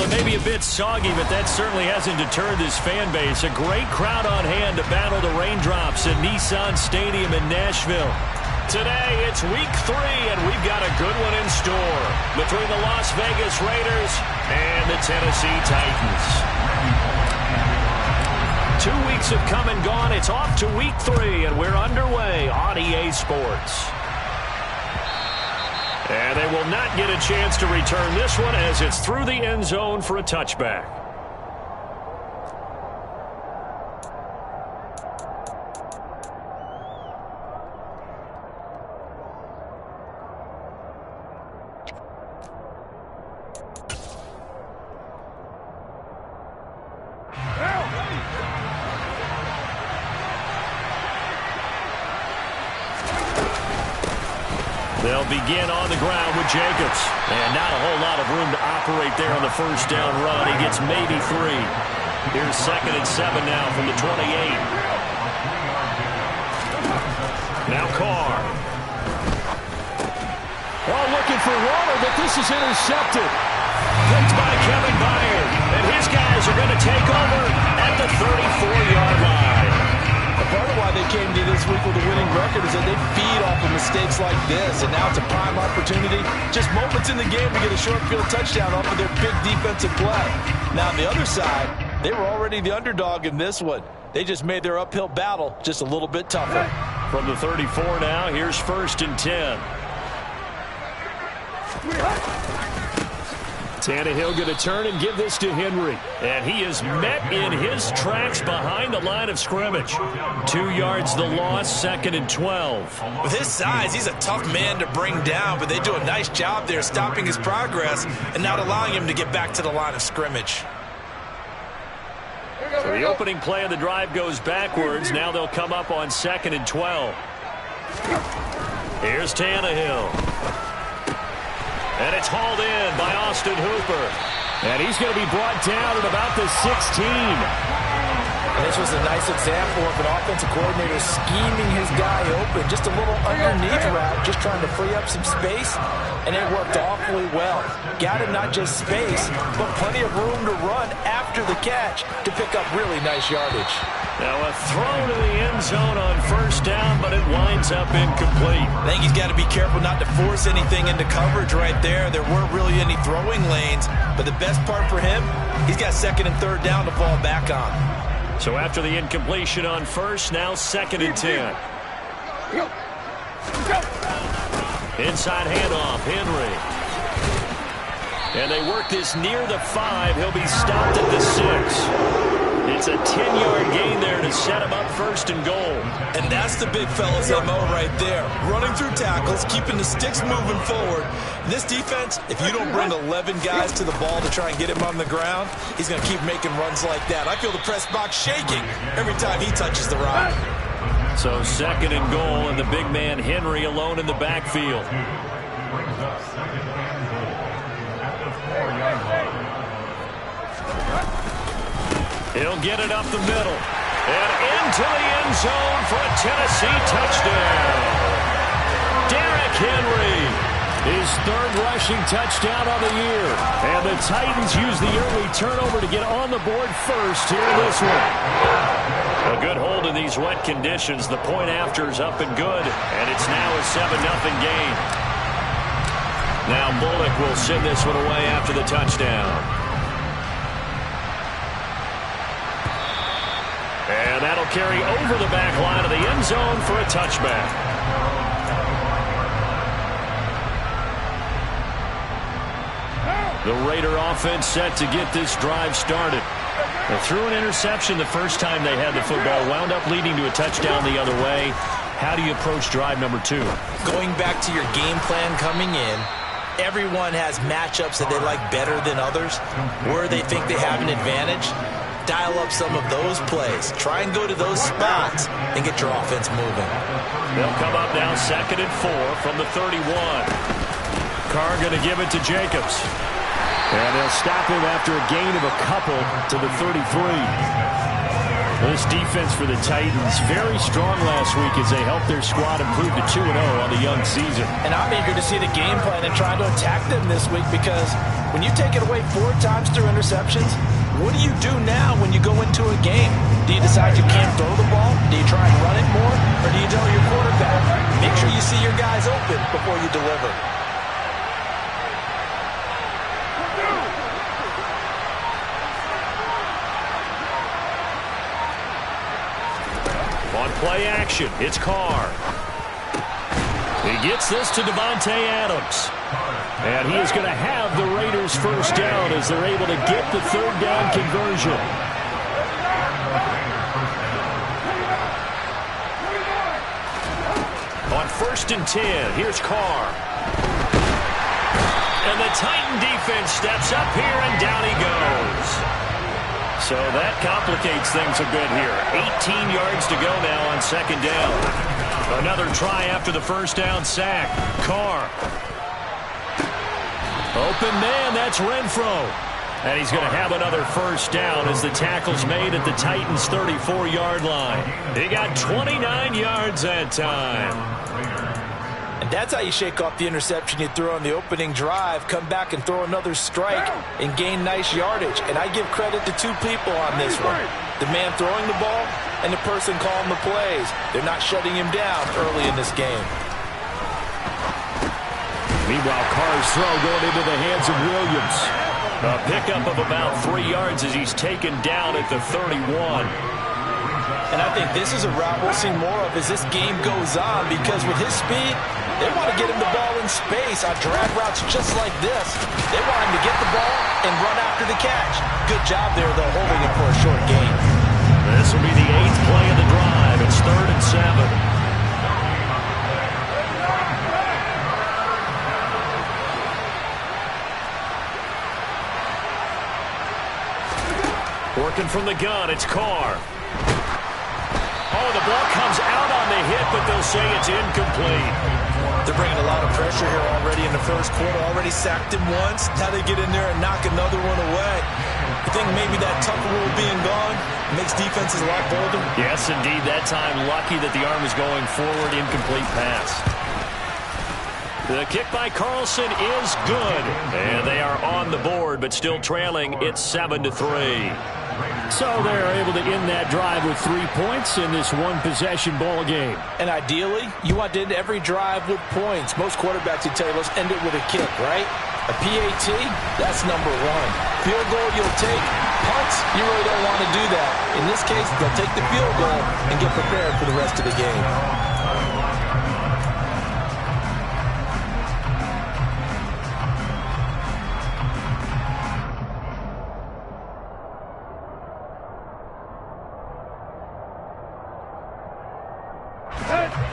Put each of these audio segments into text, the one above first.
it may be a bit soggy, but that certainly hasn't deterred this fan base. A great crowd on hand to battle the raindrops at Nissan Stadium in Nashville. Today, it's week 3, and we've got a good one in store between the Las Vegas Raiders and the Tennessee Titans. 2 weeks have come and gone. It's off to week 3, and we're underway on EA Sports. And they will not get a chance to return this one as it's through the end zone for a touchback. They'll begin on the ground with Jacobs. And not a whole lot of room to operate there on the first down run. He gets maybe 3. Here's 2nd and 7 now from the 28. Now Carr. Oh, looking for Waller, but this is intercepted. Picked by Kevin Byard. And his guys are going to take over at the 34-yard line. Part of why they came to this week with a winning record is that they feed off of mistakes like this, and now it's a prime opportunity. Just moments in the game to get a short field touchdown off of their big defensive play. Now on the other side, they were already the underdog in this one. They just made their uphill battle just a little bit tougher. From the 34 now, here's 1st and 10. Tannehill going to turn and give this to Henry. And he is met in his tracks behind the line of scrimmage. 2 yards the loss, 2nd and 12. With his size, he's a tough man to bring down, but they do a nice job there stopping his progress and not allowing him to get back to the line of scrimmage. So the opening play of the drive goes backwards. Now they'll come up on 2nd and 12. Here's Tannehill. And it's hauled in by Austin Hooper. And he's going to be brought down at about the 16. And this was a nice example of an offensive coordinator scheming his guy open. Just a little underneath route, just trying to free up some space. And it worked awfully well. Got him not just space, but plenty of room to run after the catch to pick up really nice yardage. Now a throw to the end zone on 1st down, but it winds up incomplete. I think he's got to be careful not to force anything into coverage right there. There weren't really any throwing lanes, but the best part for him, he's got 2nd and 3rd down to fall back on. So after the incompletion on 1st, now 2nd and 10. Inside handoff, Henry. And they work this near the 5. He'll be stopped at the 6. It's a 10-yard gain there to set him up 1st and goal. And that's the big fella's MO right there. Running through tackles, keeping the sticks moving forward. This defense, if you don't bring 11 guys to the ball to try and get him on the ground, he's going to keep making runs like that. I feel the press box shaking every time he touches the rock. So 2nd and goal, and the big man Henry alone in the backfield. He'll get it up the middle. And into the end zone for a Tennessee touchdown. Derrick Henry, his 3rd rushing touchdown of the year. And the Titans use the early turnover to get on the board first here in this one. A good hold in these wet conditions. The point after is up and good. And it's now a 7-0 game. Now Bullock will send this one away after the touchdown. And that'll carry over the back line of the end zone for a touchback. The Raider offense set to get this drive started. They threw an interception the first time they had the football, wound up leading to a touchdown the other way. How do you approach drive number 2? Going back to your game plan coming in, everyone has matchups that they like better than others, where they think they have an advantage. Dial up some of those plays. Try and go to those spots and get your offense moving. They'll come up now 2nd and 4 from the 31. Carr going to give it to Jacobs. And they'll stop him after a gain of a couple to the 33. Well, this defense for the Titans, very strong last week as they helped their squad improve to 2-0 on the young season. And I'm eager to see the game plan and try to attack them this week, because when you take it away 4 times through interceptions, what do you do now when you go into a game? Do you decide you can't throw the ball? Do you try and run it more? Or do you tell your quarterback, make sure you see your guys open before you deliver? On play action, it's Carr. He gets this to Davante Adams. And he is going to have the Raiders first down as they're able to get the third down conversion. On 1st and 10, here's Carr. And the Titan defense steps up here, and down he goes. So that complicates things a bit here. 18 yards to go now on 2nd down. Another try after the first down sack. Carr. Open man, that's Renfro. And he's going to have another first down as the tackle's made at the Titans' 34-yard line. He got 29 yards that time. And that's how you shake off the interception you threw on the opening drive, come back and throw another strike and gain nice yardage. And I give credit to 2 people on this one. The man throwing the ball and the person calling the plays. They're not shutting him down early in this game. Meanwhile, Carr's throw going into the hands of Williams. A pickup of about 3 yards as he's taken down at the 31. And I think this is a route we'll see more of as this game goes on, because with his speed, they want to get him the ball in space on drag routes just like this. They want him to get the ball and run after the catch. Good job there, though, holding it for a short gain. This will be the 8th play of the drive. It's 3rd and 7. Working from the gun, it's Carr. Oh, the ball comes out on the hit, but they'll say it's incomplete. They're bringing a lot of pressure here already in the first quarter. Already sacked him once. Now they get in there and knock another one away. I think maybe that tuck rule being gone makes defenses a lot bolder. Yes, indeed. That time, lucky that the arm is going forward. Incomplete pass. The kick by Carlson is good. And they are on the board, but still trailing. It's 7-3. So they're able to end that drive with 3 points in this one-possession ball game. And ideally, you want to end every drive with points. Most quarterbacks would tell you, let's end it with a kick, right? A PAT, that's number 1. Field goal you'll take. Punts, you really don't want to do that. In this case, they'll take the field goal and get prepared for the rest of the game.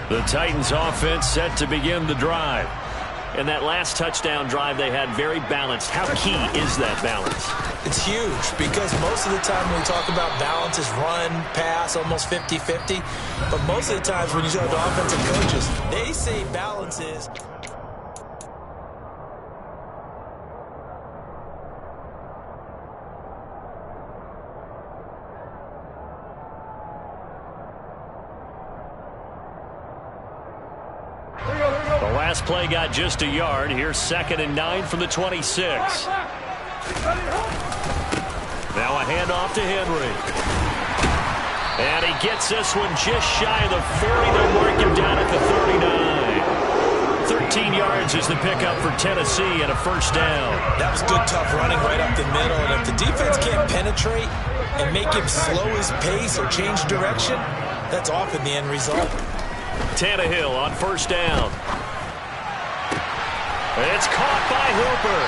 The Titans offense set to begin the drive. And that last touchdown drive they had very balanced. How key is that balance? It's huge, because most of the time when we talk about balance is run, pass, almost 50-50. But most of the times when you talk to offensive coaches, they say balance is... The last play got just a yard. Here's 2nd and 9 from the 26. Now a handoff to Henry. And he gets this one just shy of the 40. They'll mark him down at the 39. 13 yards is the pickup for Tennessee and a first down. That was good, tough running right up the middle. And if the defense can't penetrate and make him slow his pace or change direction, that's often the end result. Tannehill on first down. It's caught by Hooper.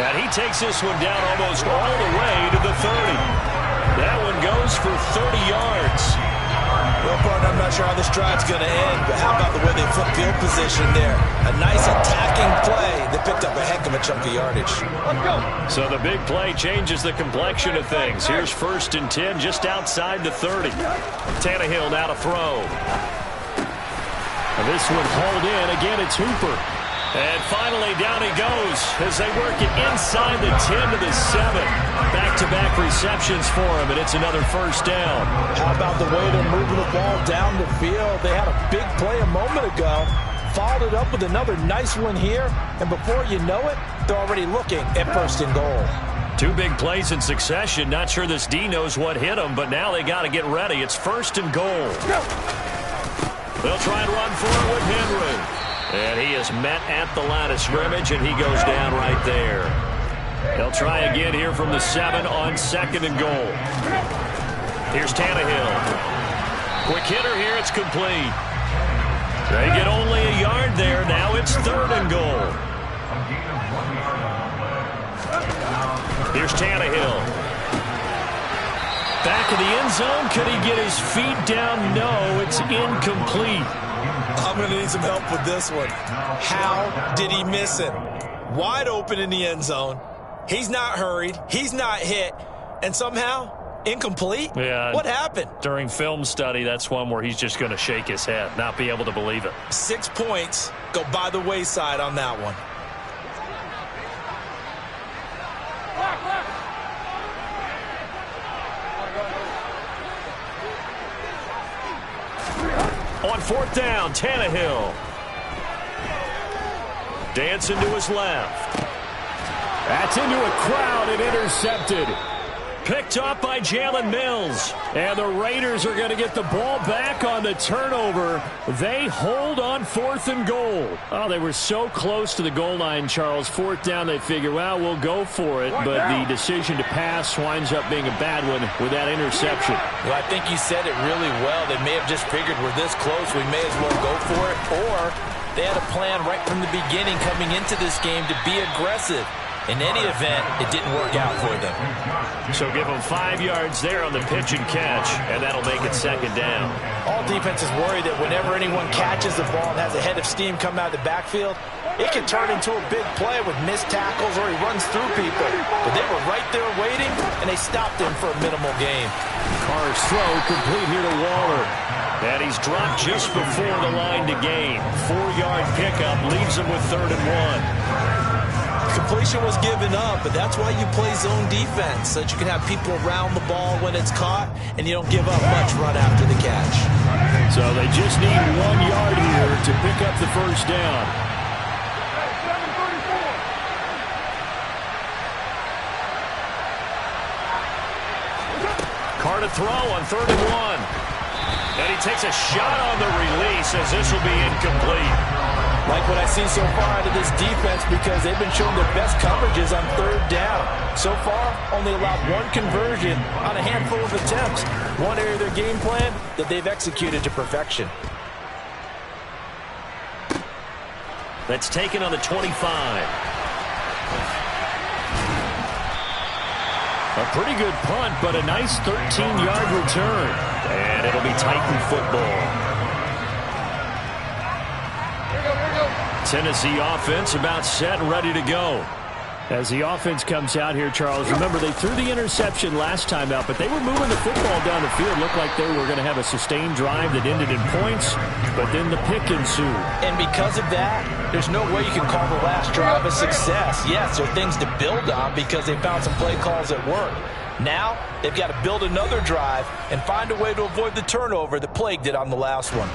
And he takes this one down almost all the way to the 30. That one goes for 30 yards. Well, partner, I'm not sure how this drive's going to end, but how about the way they flip field position there? A nice attacking play that picked up a heck of a chunk of yardage. Let's go. So the big play changes the complexion of things. Here's 1st and 10 just outside the 30. Tannehill now to throw. And this one hauled in. Again, it's Hooper. And finally, down he goes as they work it inside the 10 to the 7. Back-to-back receptions for him, and it's another first down. How about the way they're moving the ball down the field? They had a big play a moment ago, followed it up with another nice one here, and before you know it, they're already looking at first and goal. 2 big plays in succession. Not sure this D knows what hit him, but now they got to get ready. It's first and goal. They'll try and run for it with Henry. And he is met at the line of scrimmage, and he goes down right there. They'll try again here from the 7 on second and goal. Here's Tannehill. Quick hitter here. It's complete. They get only a yard there. Now it's third and goal. Here's Tannehill. Back of the end zone. Could he get his feet down? No, it's incomplete. I'm going to need some help with this one. How did he miss him? Wide open in the end zone. He's not hurried. He's not hit. And somehow, incomplete? Yeah. What happened? During film study, that's one where he's just going to shake his head, not be able to believe it. 6 points go by the wayside on that one. On fourth down, Tannehill. Dancing to his left. That's into a crowd and intercepted. Picked up by Jalen Mills. And the Raiders are going to get the ball back on the turnover. They hold on fourth and goal. Oh, they were so close to the goal line, Charles. Fourth down, they figure, well, we'll go for it. But the decision to pass winds up being a bad one with that interception. Well, I think you said it really well. They may have just figured we're this close, we may as well go for it. Or they had a plan right from the beginning coming into this game to be aggressive. In any event, it didn't work out for them. So give them 5 yards there on the pitch and catch, and that'll make it second down. All defenses worry that whenever anyone catches the ball and has a head of steam come out of the backfield, it can turn into a big play with missed tackles or he runs through people. But they were right there waiting, and they stopped him for a minimal gain. Carr's throw complete here to Waller. And he's dropped just before the line to gain. 4-yard pickup leaves him with 3rd and 1. Completion was given up, but that's why you play zone defense, so that you can have people around the ball when it's caught, and you don't give up much run after the catch. So they just need 1 yard here to pick up the first down. Carr to throw on 3rd and 1. And he takes a shot on the release as this will be incomplete. Like what I've seen so far out of this defense because they've been showing their best coverages on 3rd down. So far, only allowed 1 conversion on a handful of attempts. One area of their game plan that they've executed to perfection. That's taken on the 25. A pretty good punt, but a nice 13-yard return. And it'll be Titan football. Tennessee offense about set and ready to go. As the offense comes out here, Charles, remember they threw the interception last time out, but they were moving the football down the field. Looked like they were going to have a sustained drive that ended in points, but then the pick ensued. And because of that, there's no way you can call the last drive a success. Yes, there are things to build on because they found some play calls that work. Now, they've got to build another drive and find a way to avoid the turnover that plagued it on the last one.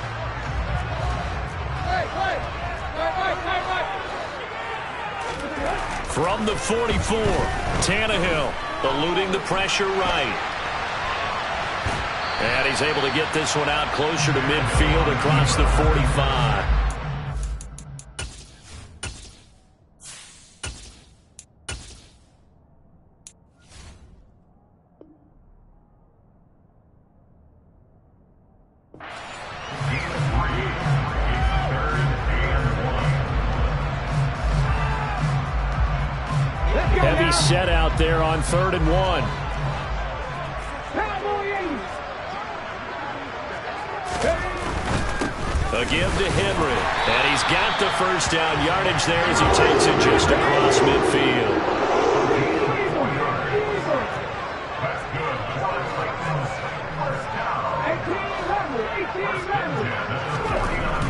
From the 44, Tannehill eluding the pressure right. And he's able to get this one out closer to midfield across the 45. Heavy set out there on 3rd and 1. A give to Henry. And he's got the first down yardage there as he takes it just across midfield.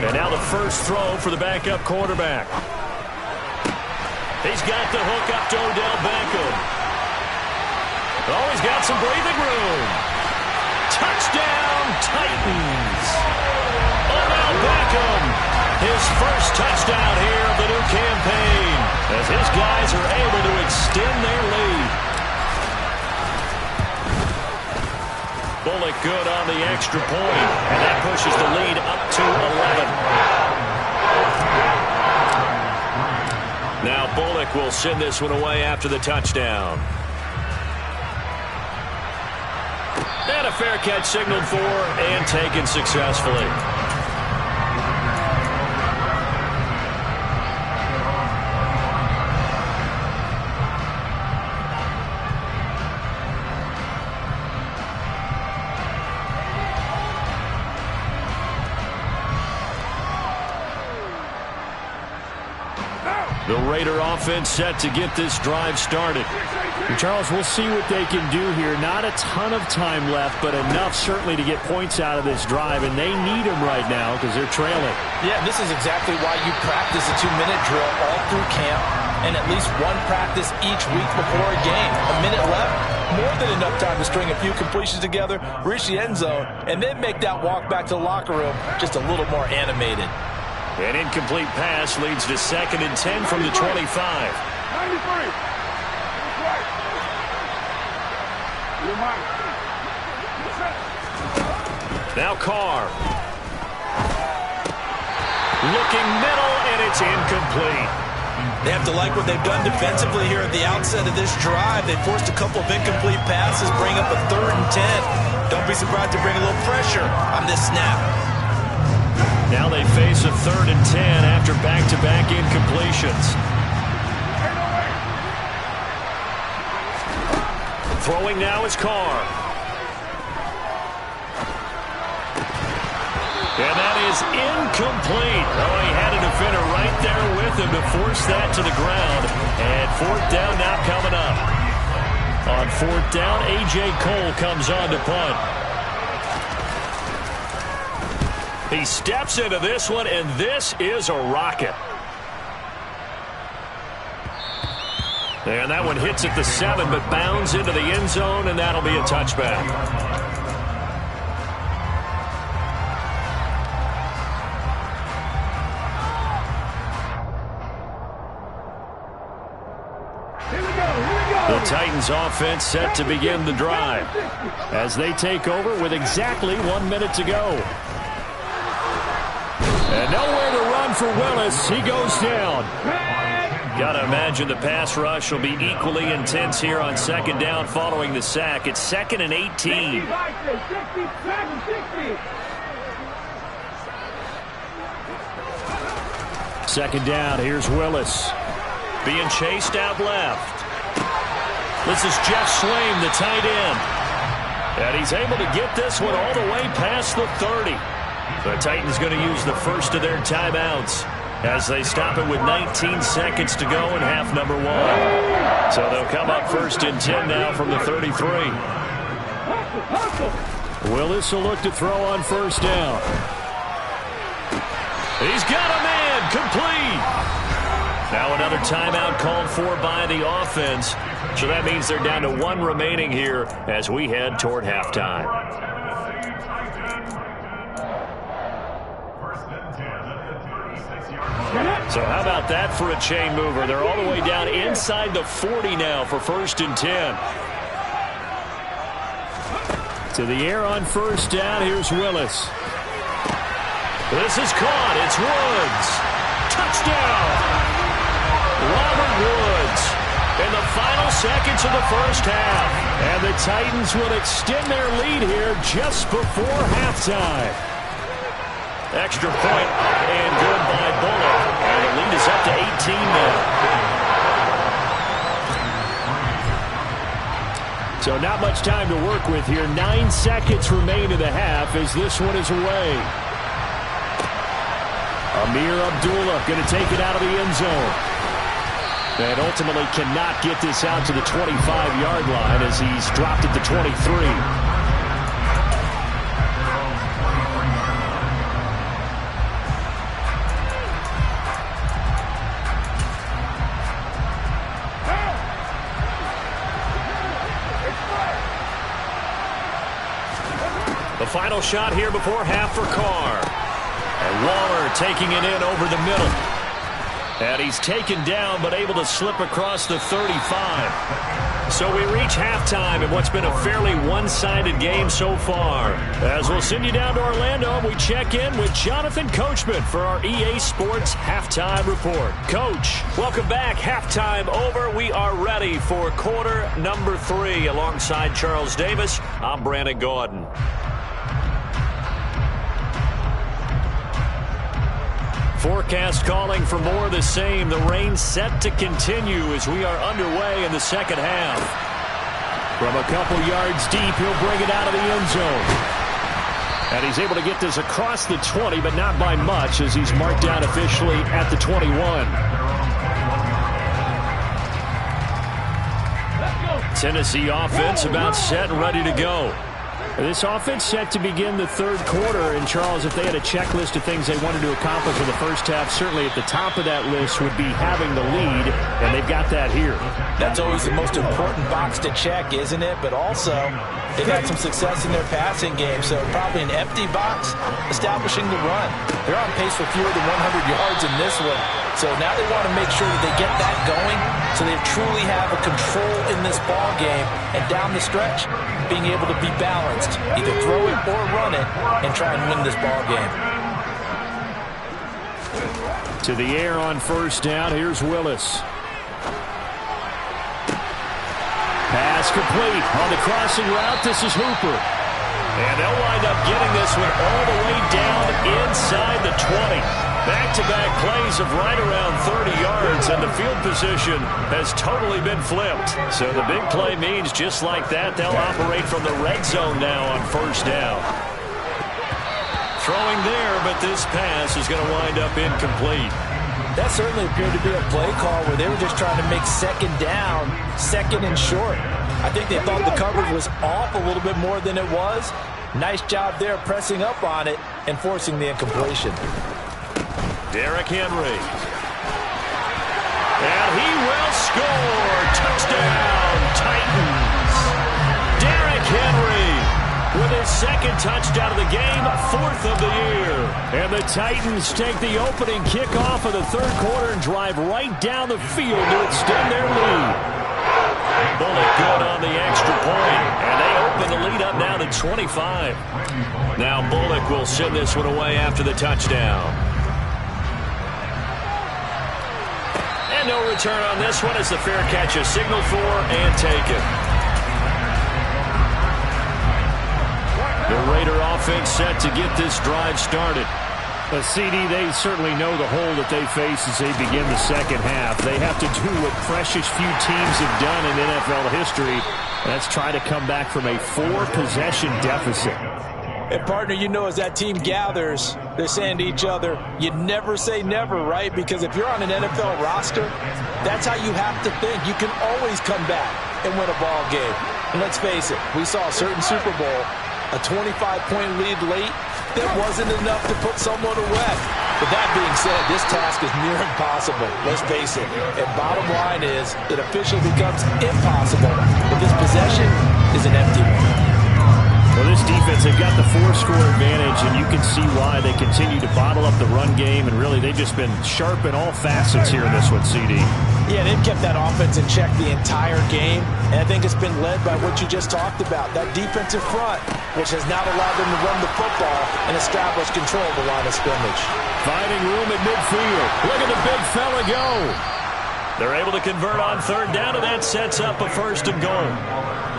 And now the first throw for the backup quarterback. He's got the hook up to Odell Beckham. Oh, he's got some breathing room. Touchdown, Titans. Odell Beckham, his first touchdown here of the new campaign, as his guys are able to extend their lead. Bullock good on the extra point, and that pushes the lead up to 11. Now Bullock will send this one away after the touchdown. And a fair catch signaled for and taken successfully. The Raider offense set to get this drive started. And Charles, we'll see what they can do here. Not a ton of time left, but enough certainly to get points out of this drive, and they need them right now because they're trailing. Yeah, this is exactly why you practice a 2-minute drill all through camp and at least one practice each week before a game. A minute left, more than enough time to string a few completions together, reach the end zone, and then make that walk back to the locker room just a little more animated. An incomplete pass leads to 2nd and 10 from the 25. 93. Now Carr. Looking middle, and it's incomplete. They have to like what they've done defensively here at the outset of this drive. They forced a couple of incomplete passes, bring up a 3rd and 10. Don't be surprised to bring a little pressure on this snap. Now they face a 3rd and 10 after back-to-back incompletions. Throwing now is Carr. And that is incomplete. Oh, he had a defender right there with him to force that to the ground. And 4th down now coming up. On 4th down, A.J. Cole comes on to punt. He steps into this one, and this is a rocket. And that one hits at the 7, but bounds into the end zone, and that'll be a touchback. The Titans offense set to begin the drive as they take over with exactly 1 minute to go. And nowhere to run for Willis. He goes down. Got to imagine the pass rush will be equally intense here on 2nd down following the sack. It's 2nd and 18. Second down. Here's Willis. Being chased out left. This is Jeff Swaim, the tight end. And he's able to get this one all the way past the 30. The Titans going to use the first of their timeouts as they stop it with 19 seconds to go in half number 1. So they'll come up 1st and 10 now from the 33. Willis will look to throw on 1st down. He's got a man, complete. Now another timeout called for by the offense. So that means they're down to 1 remaining here as we head toward halftime. So how about that for a chain mover? They're all the way down inside the 40 now for 1st and 10. To the air on 1st down. Here's Willis. This is caught. It's Woods. Touchdown. Robert Woods in the final seconds of the 1st half. And the Titans will extend their lead here just before halftime. Extra point up and good by Bullock. And the lead is up to 18 now. So not much time to work with here. 9 seconds remain in the half as this one is away. Amir Abdullah going to take it out of the end zone. And ultimately cannot get this out to the 25-yard line as he's dropped it to 23. The final shot here before half for Carr. And Waller taking it in over the middle. And he's taken down but able to slip across the 35. So we reach halftime in what's been a fairly one-sided game so far. As we'll send you down to Orlando, we check in with Jonathan Coachman for our EA Sports Halftime Report. Coach, welcome back. Halftime over. We are ready for quarter number 3. Alongside Charles Davis, I'm Brandon Gaudin. Forecast calling for more of the same. The rain set to continue as we are underway in the second half. From a couple yards deep, he'll bring it out of the end zone. And he's able to get this across the 20, but not by much as he's marked down officially at the 21. Tennessee offense about set and ready to go. This offense set to begin the third quarter. And, Charles, if they had a checklist of things they wanted to accomplish in the first half, certainly at the top of that list would be having the lead, and they've got that here. That's always the most important box to check, isn't it? But also, they've had some success in their passing game, so probably an empty box establishing the run. They're on pace for fewer than 100 yards in this one. So now they want to make sure that they get that going so they truly have a control in this ball game, and down the stretch, being able to be balanced, either throw it or run it, and try and win this ball game. To the air on first down. Here's Willis. Pass complete on the crossing route. This is Hooper. And they'll wind up getting this one all the way down inside the 20. Back-to-back plays of right around 30 yards, and the field position has totally been flipped. So the big play means just like that, they'll operate from the red zone now on first down. Throwing there, but this pass is going to wind up incomplete. That certainly appeared to be a play call where they were just trying to make second down, second and short. I think they thought the coverage was off a little bit more than it was. Nice job there pressing up on it and forcing the incompletion. Derrick Henry. And he will score. Touchdown, Titans. Derrick Henry with his second touchdown of the game, 4th of the year. And the Titans take the opening kickoff of the third quarter and drive right down the field to extend their lead. Bullock good on the extra point, and they open the lead up now to 25. Now Bullock will send this one away after the touchdown. And no return on this one as the fair catch is signaled for and taken. The Raider offense set to get this drive started. But CD, they certainly know the hole that they face as they begin the second half. They have to do what precious few teams have done in NFL history. That's try to come back from a 4-possession deficit. And, partner, you know as that team gathers, they're saying to each other, you never say never, right? Because if you're on an NFL roster, that's how you have to think. You can always come back and win a ball game. And let's face it, we saw a certain Super Bowl, a 25-point lead late, that wasn't enough to put someone away. But that being said, this task is near impossible. Let's face it. And bottom line is, it officially becomes impossible if this possession is an empty one. Well, this defense, they've got the 4-score advantage, and you can see why they continue to bottle up the run game, and really they've just been sharp in all facets here in this one, CD. Yeah, they've kept that offense in check the entire game, and I think it's been led by what you just talked about, that defensive front, which has now allowed them to run the football and establish control of the line of scrimmage. Finding room at midfield. Look at the big fella go. They're able to convert on third down, and that sets up a 1st and goal.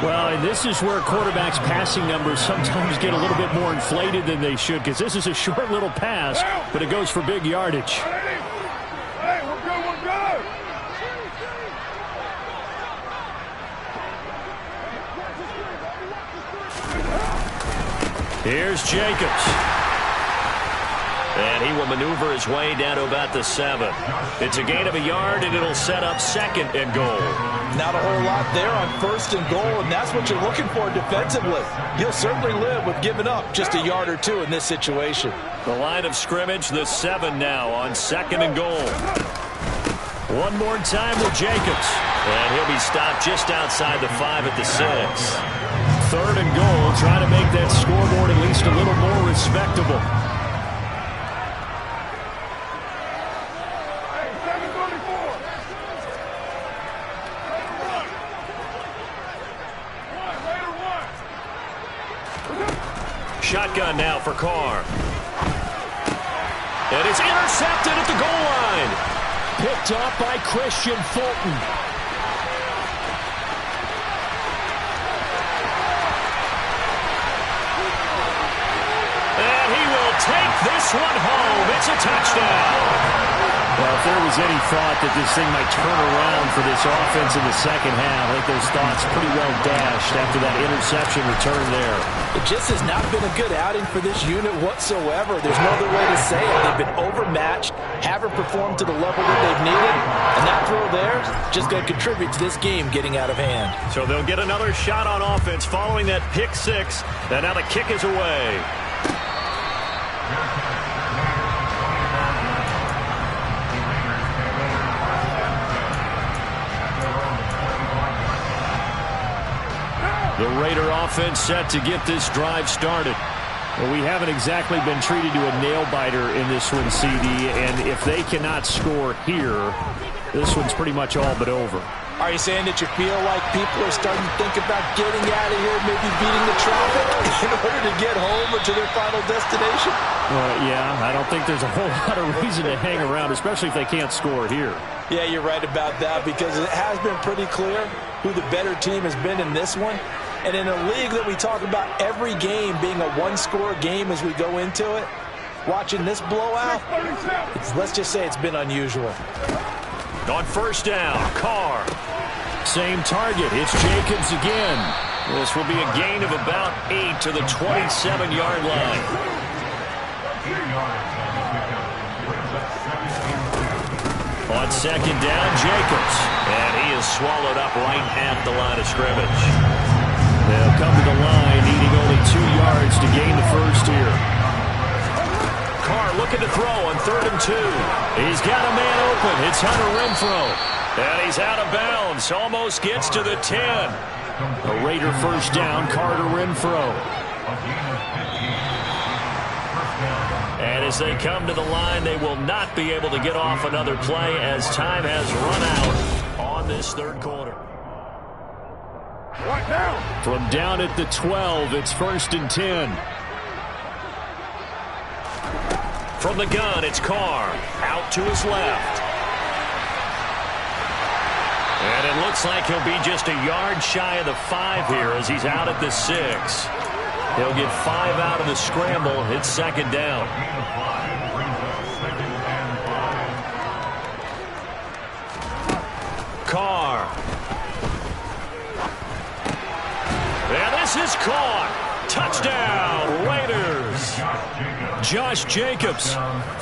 Well, and this is where quarterbacks' passing numbers sometimes get a little bit more inflated than they should, because this is a short little pass, but it goes for big yardage. Hey, we're good. Here's Jacobs. And he will maneuver his way down to about the 7. It's a gain of a yard, and it'll set up 2nd and goal. Not a whole lot there on 1st and goal, and that's what you're looking for defensively. You'll certainly live with giving up just a yard or two in this situation. The line of scrimmage, the 7 now on 2nd and goal. One more time with Jacobs. And he'll be stopped just outside the 5 at the 6. 3rd and goal, trying to make that scoreboard at least a little more respectable. Shotgun now for Carr. And it's intercepted at the goal line. Picked off by Christian Fulton. And he will take this one home. It's a touchdown. Well, if there was any thought that this thing might turn around for this offense in the second half, I think those thoughts pretty well dashed after that interception return there. It just has not been a good outing for this unit whatsoever. There's no other way to say it. They've been overmatched, haven't performed to the level that they've needed, and that throw there just going to contribute to this game getting out of hand. So they'll get another shot on offense following that pick six, and now the kick is away. The Raider offense set to get this drive started. Well, we haven't exactly been treated to a nail-biter in this one, CD, and if they cannot score here, this one's pretty much all but over. Are you saying that you feel like people are starting to think about getting out of here, maybe beating the traffic in order to get home or to their final destination? Well, yeah, I don't think there's a whole lot of reason to hang around, especially if they can't score here. Yeah, you're right about that, because it has been pretty clear who the better team has been in this one. And in a league that we talk about every game being a one-score game as we go into it, watching this blowout, let's just say it's been unusual. On first down, Carr. Same target. It's Jacobs again. This will be a gain of about 8 to the 27-yard line. On second down, Jacobs. And he is swallowed up right at the line of scrimmage. They'll come to the line, needing only 2 yards to gain the first here. Carr looking to throw on 3rd and 2. He's got a man open. It's Hunter Renfrow. And he's out of bounds. Almost gets to the 10. A Raider first down, Carter Renfrow. And as they come to the line, they will not be able to get off another play as time has run out on this third quarter. Right now. From down at the 12, it's 1st and 10. From the gun, it's Carr. Out to his left. And it looks like he'll be just a yard shy of the 5 here as he's out at the 6. He'll get 5 out of the scramble. It's second down. Carr. And this is caught. Touchdown, Raiders. Josh Jacobs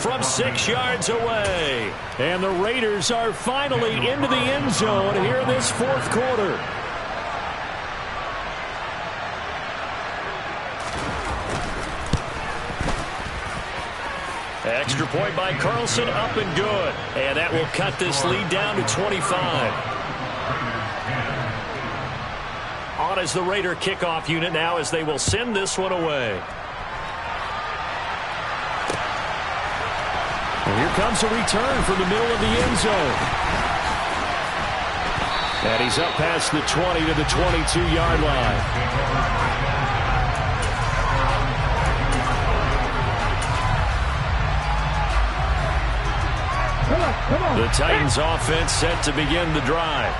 from 6 yards away. And the Raiders are finally into the end zone here in this fourth quarter. Extra point by Carlson, up and good. And that will cut this lead down to 25. On as the Raider kickoff unit now as they will send this one away. And here comes a return from the middle of the end zone. And he's up past the 20 to the 22-yard line. The Titans offense set to begin the drive.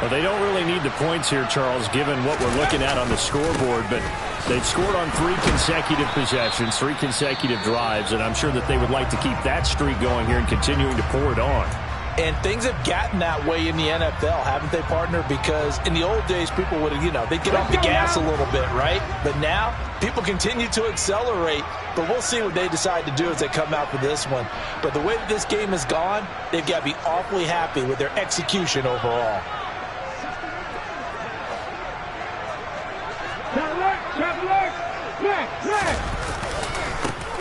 Well, they don't really need the points here, Charles, given what we're looking at on the scoreboard, but they've scored on 3 consecutive possessions, 3 consecutive drives, and I'm sure that they would like to keep that streak going here and continuing to pour it on. And things have gotten that way in the NFL, haven't they, partner? Because in the old days, people would, they'd get off the gas a little bit, right? But now, people continue to accelerate. But we'll see what they decide to do as they come out for this one. But the way that this game has gone, they've got to be awfully happy with their execution overall.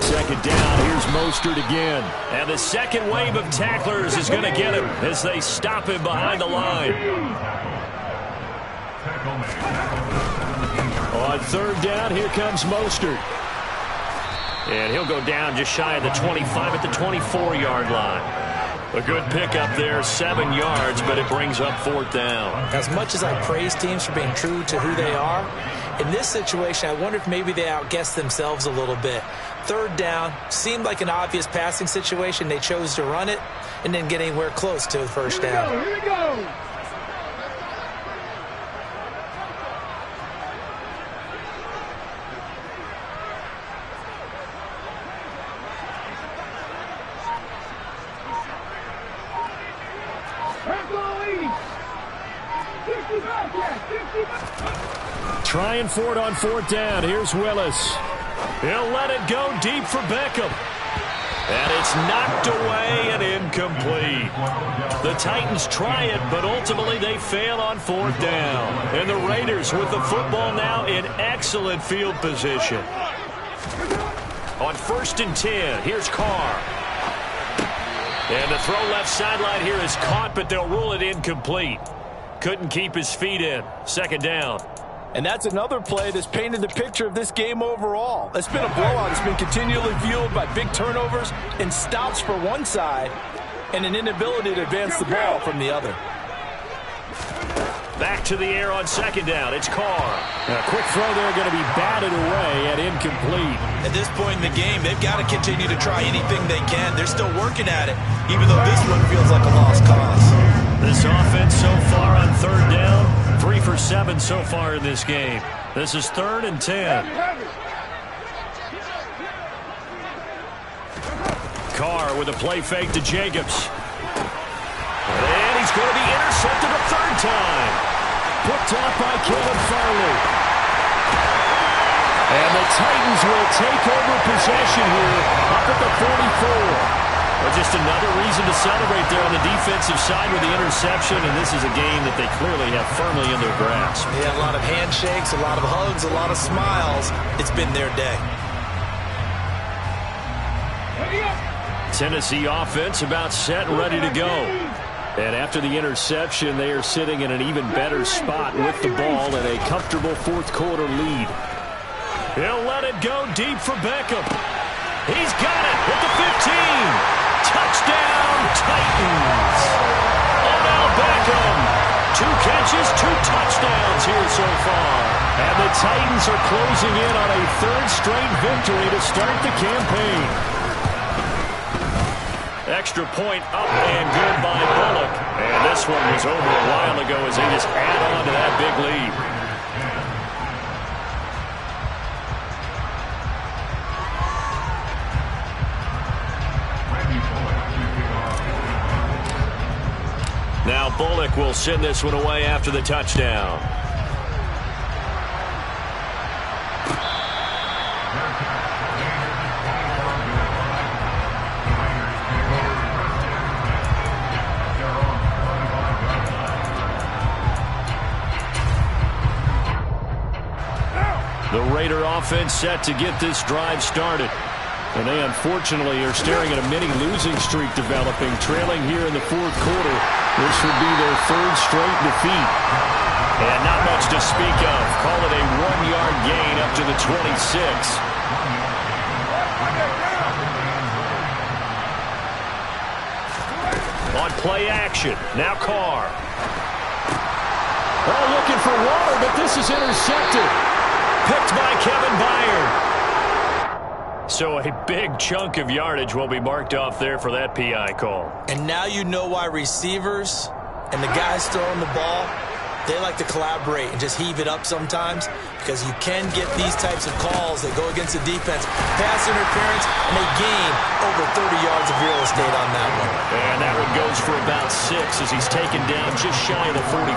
Second down, here's Mostert again. And the second wave of tacklers is going to get him as they stop him behind the line. On third down, here comes Mostert. And he'll go down just shy of the 25 at the 24-yard line. A good pickup there, 7 yards, but it brings up fourth down. As much as I praise teams for being true to who they are, in this situation, I wonder if maybe they outguessed themselves a little bit. Third down, seemed like an obvious passing situation. They chose to run it and didn't get anywhere close to the first down. Here we go. Trying for it on fourth down. Here's Willis. He'll let it go deep for Beckham. And it's knocked away and incomplete. The Titans try it, but ultimately they fail on fourth down. And the Raiders with the football now in excellent field position. On 1st and 10, here's Carr. And the throw left sideline here is caught, but they'll rule it incomplete. Couldn't keep his feet in. Second down. And that's another play that's painted the picture of this game overall. It's been a blowout. It's been continually fueled by big turnovers and stops for one side and an inability to advance the ball from the other. Back to the air on second down. It's Carr. A quick throw there going to be batted away and incomplete. At this point in the game, they've got to continue to try anything they can. They're still working at it, even though this one feels like a lost cause. This offense so far on third down, 3 for 7 so far in this game. This is 3rd and 10. Carr with a play fake to Jacobs. And he's going to be intercepted a third time. Picked off by Caleb Farley. And the Titans will take over possession here up at the 44. Well, just another reason to celebrate there on the defensive side with the interception, and this is a game that they clearly have firmly in their grasp. Yeah, a lot of handshakes, a lot of hugs, a lot of smiles. It's been their day. Tennessee offense about set and ready to go. And after the interception, they are sitting in an even better spot with the ball and a comfortable fourth quarter lead. He'll let it go deep for Beckham. He's got it at the 15. Touchdown, Titans. Odell Beckham. 2 catches, 2 touchdowns here so far. And the Titans are closing in on a 3rd straight victory to start the campaign. Extra point up and good by Bullock. And this one was over a while ago as they just add on to that big lead. Now Bullock will send this one away after the touchdown. The Raider offense set to get this drive started. And they unfortunately are staring at a mini losing streak developing, trailing here in the fourth quarter. This would be their 3rd straight defeat. And not much to speak of. Call it a 1-yard gain up to the 26. On play action, now Carr. Oh, looking for water, but this is intercepted. Picked by Kevin Byard. So a big chunk of yardage will be marked off there for that PI call. And now you know why receivers and the guys throwing the ball, they like to collaborate and just heave it up sometimes, because you can get these types of calls that go against the defense. Pass interference, and they gain over 30 yards of real estate on that one. And that one goes for about 6 as he's taken down just shy of the 45.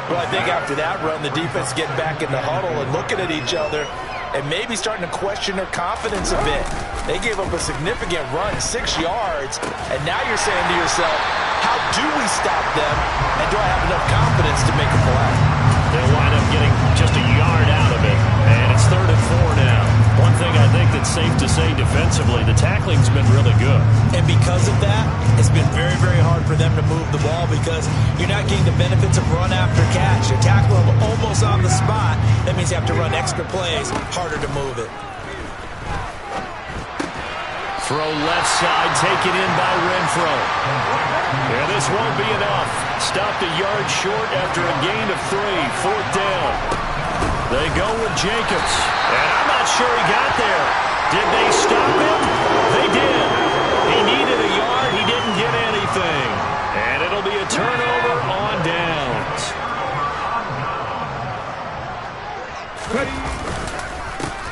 Well, I think after that run, the defense get back in the huddle and looking at each other and maybe starting to question their confidence a bit. They gave up a significant run, 6 yards, and now you're saying to yourself, how do we stop them, and do I have enough confidence to make a play? They'll wind up getting just a yard out of it, and it's 3rd and 4 now. One thing I think that safe to say defensively, the tackling's been really good. And because of that, it's been very, very hard for them to move the ball because you're not getting the benefits of run after catch. You're tackling them almost on the spot. That means you have to run extra plays, harder to move it. Throw left side, taken in by Renfro. Yeah, this won't be enough. Stopped a yard short after a gain of 3, 4th down. They go with Jacobs. And I'm not sure he got there. Did they stop him? They did. He needed a yard. He didn't get anything. And it'll be a turnover on downs.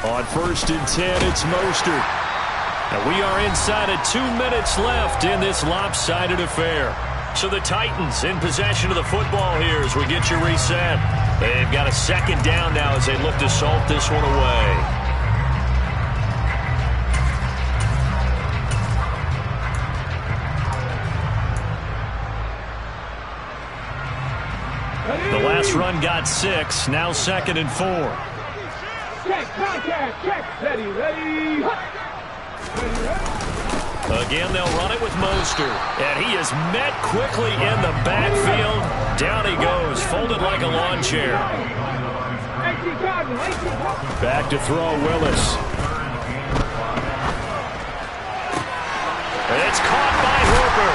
On 1st and 10, it's Mostert. And we are inside of 2 minutes left in this lopsided affair. So the Titans in possession of the football here as we get you reset. They've got a 2nd down now as they look to salt this one away. The last run got 6, now 2nd and 4. Check, contact, check, ready. Again, they'll run it with Mostert. And he is met quickly in the backfield. Down he goes, folded like a lawn chair. Back to throw, Willis. And it's caught by Hooper.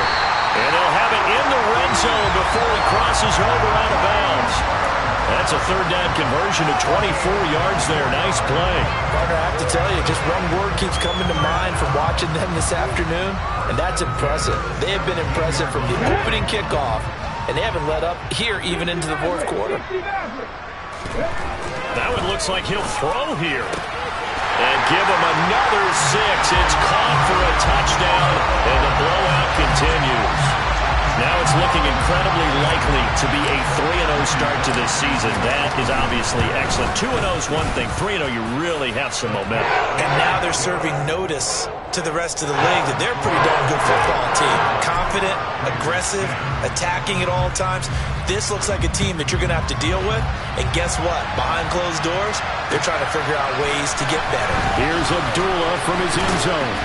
And they'll have it in the red zone before he crosses over out of bounds. That's a 3rd down conversion to 24 yards there. Nice play. Partner, I have to tell you, just one word keeps coming to mind from watching them this afternoon, and that's impressive. They have been impressive from the opening kickoff, and they haven't let up here even into the 4th quarter. That one looks like he'll throw here. And give him another 6. It's caught for a touchdown, and the blowout continues. Now it's looking incredibly likely to be a 3-0 start to this season. That is obviously excellent. 2-0 is one thing. 3-0, you really have some momentum. And now they're serving notice to the rest of the league that they're a pretty darn good football team. Confident, aggressive, attacking at all times. This looks like a team that you're going to have to deal with. And guess what? Behind closed doors, they're trying to figure out ways to get better. Here's Abdullah from his end zone.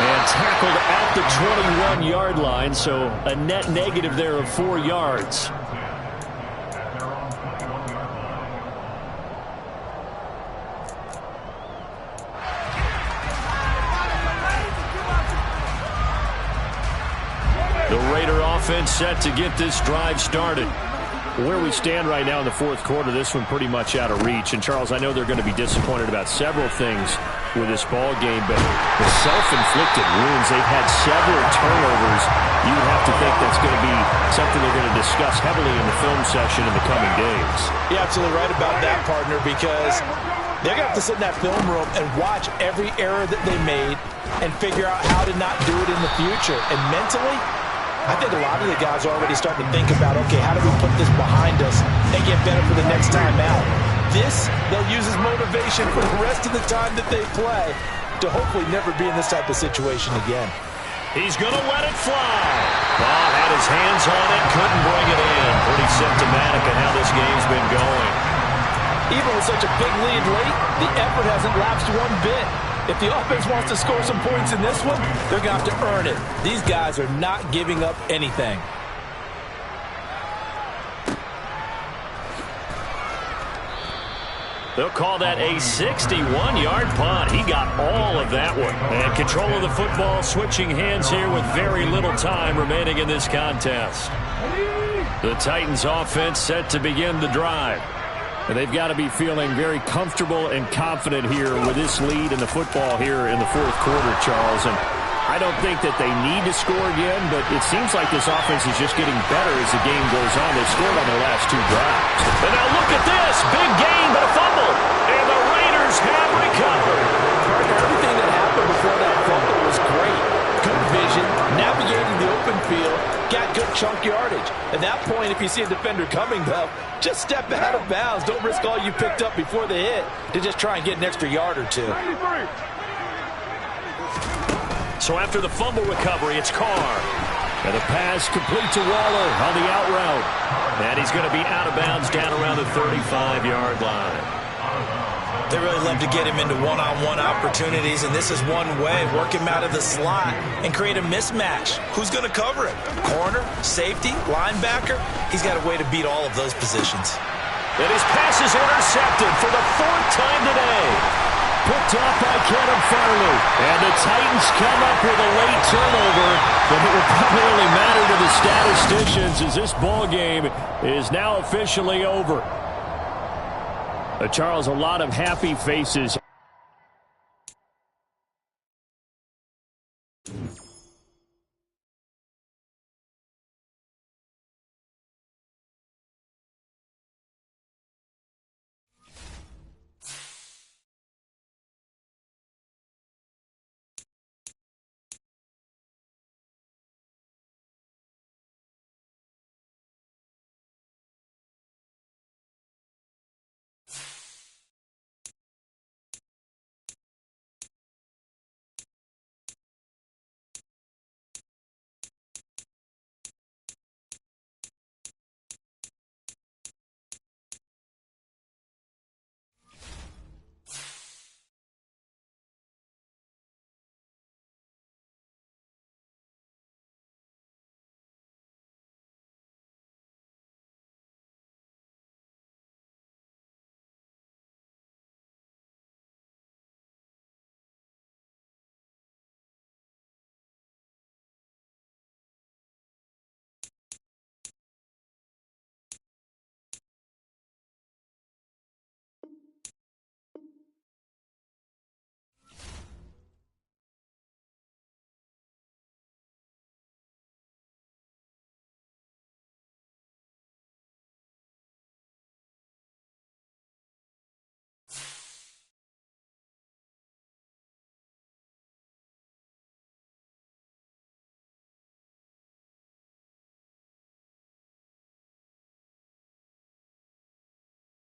And tackled at the 21-yard line, so a net negative there of 4 yards. The Raider offense set to get this drive started. Where we stand right now in the 4th quarter, this one pretty much out of reach. And, Charles, I know they're going to be disappointed about several things with this ball game, but the self-inflicted wounds, they've had several turnovers. You have to think that's going to be something they're going to discuss heavily in the film session in the coming days. You're absolutely right about that, partner, because they're going to have to sit in that film room and watch every error that they made and figure out how to not do it in the future. And mentally, I think a lot of the guys are already starting to think about, okay, how do we put this behind us and get better for the next time out? This, they'll use as motivation for the rest of the time that they play to hopefully never be in this type of situation again. He's going to let it fly. Ball had his hands on it, couldn't bring it in. Pretty symptomatic of how this game's been going. Even with such a big lead late, the effort hasn't lapsed one bit. If the offense wants to score some points in this one, they're going to have to earn it. These guys are not giving up anything. They'll call that a 61-yard punt. He got all of that one. And control of the football switching hands here with very little time remaining in this contest. The Titans offense set to begin the drive. And they've got to be feeling very comfortable and confident here with this lead in the football here in the 4th quarter, Charles. And I don't think that they need to score again, but it seems like this offense is just getting better as the game goes on. They've scored on their last 2 drives. And now look at this. Big gain, but a fumble. And the Raiders have recovered. Everything that happened before that fumble was great. Good vision, navigating the open field, got good chunk yardage. At that point, if you see a defender coming, though, just step out of bounds. Don't risk all you picked up before the hit to just try and get an extra yard or 2. So after the fumble recovery, it's Carr. And the pass complete to Waller on the out route. And he's going to be out of bounds down around the 35-yard line. They really love to get him into one-on-one opportunities, and this is one way. Work him out of the slot and create a mismatch. Who's going to cover him? Corner, safety, linebacker? He's got a way to beat all of those positions. And his pass is intercepted for the 4th time today. Picked off by Kevin Farley. And the Titans come up with a late turnover, but it will probably only matter to the statisticians as this ball game is now officially over. Charles, a lot of happy faces